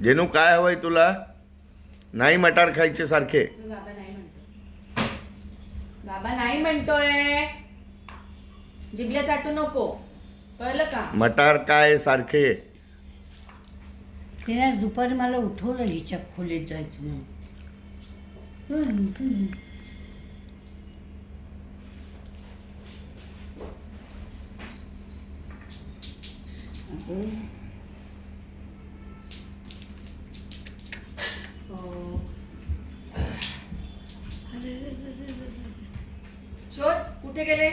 जेनू काय हवंय तुला? नाही मटार खायचे सारखे. बाबा नाही म्हणतो. बाबा नाही म्हणतोय. जिभल्या चाटू नको, कळलं का? मटार काय सारखे. तिने आज दुपारी मला उठवलं हिच्या खोलीत जायचं म्हणून. शोध कुठे गेले?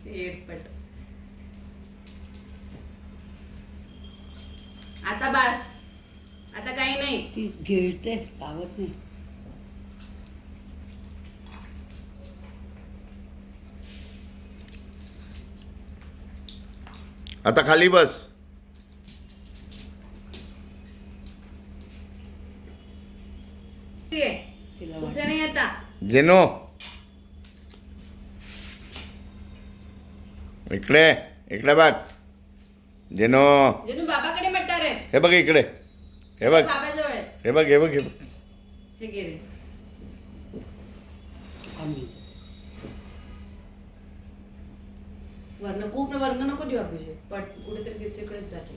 येडपट. आता बास, आता काही नाही. ती गिळते, चावत नाही. आता खाली बस. ये. तिला कुठे नाही आता. जेनो इकडे इकडे बघ. जेनो जणू बाबाकडे मटार आहे. हे बघ इकडे. हे बघ बाबाजवळ आहे. हे बघ हे बघ हे बघ. हे गेले. आम्ही वर्ण खूप वर्ण नको देऊ अभिषेक. पण कुठेतरी दुसरीकडेच जाते.